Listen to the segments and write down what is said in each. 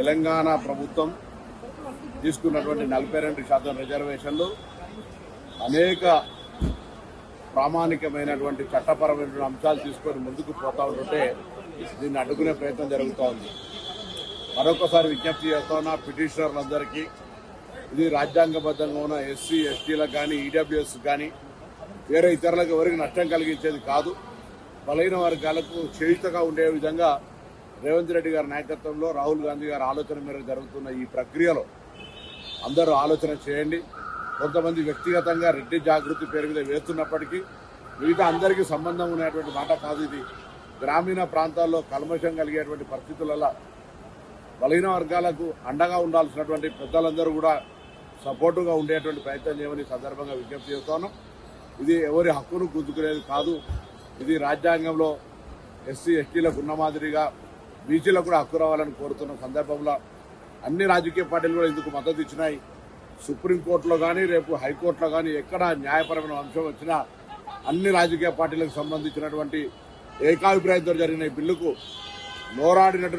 తెలంగాణ ప్రభుత్వం తీసుకున్నటువంటి 42% రిజర్వేషన్లు అనేక ప్రామాణికమైనటువంటి చట్టపరమైన అంశాలు తీసుకొని ముందుకు పోతా ఉంటుంటే దీన్ని అడ్డుకునే ప్రయత్నం జరుగుతూ ఉంది. మరొకసారి విజ్ఞప్తి చేస్తున్నా పిటిషనర్లందరికీ, ఇది రాజ్యాంగబద్ధంగా ఉన్న ఎస్సీ ఎస్టీలకు కానీ ఈడబ్ల్యూఎస్ కానీ వేరే ఇతరులకు ఎవరికి నష్టం కలిగించేది కాదు. బలహీన వర్గాలకు చేయుతగా ఉండే విధంగా రేవంత్ రెడ్డి గారి నాయకత్వంలో రాహుల్ గాంధీ గారి ఆలోచన మేరకు జరుగుతున్న ఈ ప్రక్రియలో అందరూ ఆలోచన చేయండి. కొంతమంది వ్యక్తిగతంగా రెడ్డి జాగృతి పేరు మీద వేస్తున్నప్పటికీ మిగతా అందరికీ సంబంధం ఉన్నటువంటి మాట కాదు. ఇది గ్రామీణ ప్రాంతాల్లో కల్మషం కలిగేటువంటి పరిస్థితులలో బలహీన వర్గాలకు అండగా ఉండాల్సినటువంటి పెద్దలందరూ కూడా సపోర్టుగా ఉండేటువంటి ప్రయత్నం చేయమని సందర్భంగా విజ్ఞప్తి చేస్తాను. ఇది ఎవరి హక్కును గుంజుకునేది కాదు. ఇది రాజ్యాంగంలో ఎస్సీ ఎస్టీలకు ఉన్న మాదిరిగా బీసీలకు కూడా హక్కు రావాలని కోరుతున్న సందర్భంలో అన్ని రాజకీయ పార్టీలు కూడా ఇందుకు మద్దతు ఇచ్చినాయి. సుప్రీంకోర్టులో కానీ రేపు హైకోర్టులో కానీ ఎక్కడ న్యాయపరమైన అంశం వచ్చినా అన్ని రాజకీయ పార్టీలకు సంబంధించినటువంటి ఏకాభిప్రాయంతో జరిగిన ఈ బిల్లుకు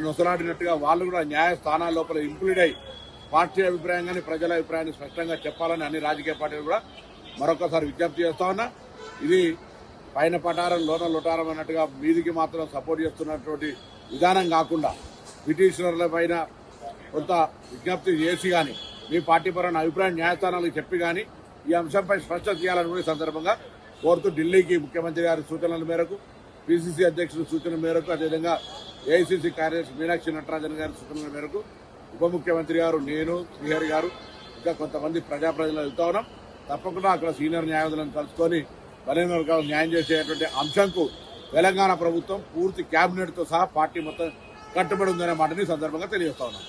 నొసలాడినట్టుగా వాళ్ళు కూడా న్యాయస్థానాల లోపల ఇంప్లీడ్ అయి పార్టీ అభిప్రాయం కానీ ప్రజల అభిప్రాయాన్ని స్పష్టంగా చెప్పాలని అన్ని రాజకీయ పార్టీలు కూడా మరొకసారి విజ్ఞప్తి చేస్తా ఉన్నా. ఇది పైన పటారం లోన లొటారం అన్నట్టుగా మీదికి మాత్రం సపోర్ట్ చేస్తున్నటువంటి విధానం కాకుండా పిటిషనర్ల పైన కొంత విజ్ఞప్తి చేసి కానీ మీ పార్టీ పరమైన అభిప్రాయం న్యాయస్థానాలకు చెప్పి కానీ ఈ అంశంపై స్పష్టత చేయాలని కూడా సందర్భంగా కోరుతూ ఢిల్లీకి ముఖ్యమంత్రి గారి సూచనల మేరకు, పిసిసి అధ్యక్షుల సూచన మేరకు, అదేవిధంగా ఏఐసిసి కార్యదర్శి మీనాక్షి నటరాజన్ గారి సూచనల మేరకు ఉప ముఖ్యమంత్రి గారు, నేను, శ్రీహరి గారు ఇంకా కొంతమంది ప్రజలు వెళ్తా ఉన్నాం. తప్పకుండా అక్కడ సీనియర్ న్యాయవాదులను కలుసుకొని బలహీన వర్గాలకు న్యాయం చేసేటువంటి అంశంకు తెలంగాణ ప్రభుత్వం పూర్తి కేబినెట్తో సహా పార్టీ మొత్తం కట్టుబడి ఉందనే మాటని సందర్భంగా తెలియజేస్తా ఉన్నాం.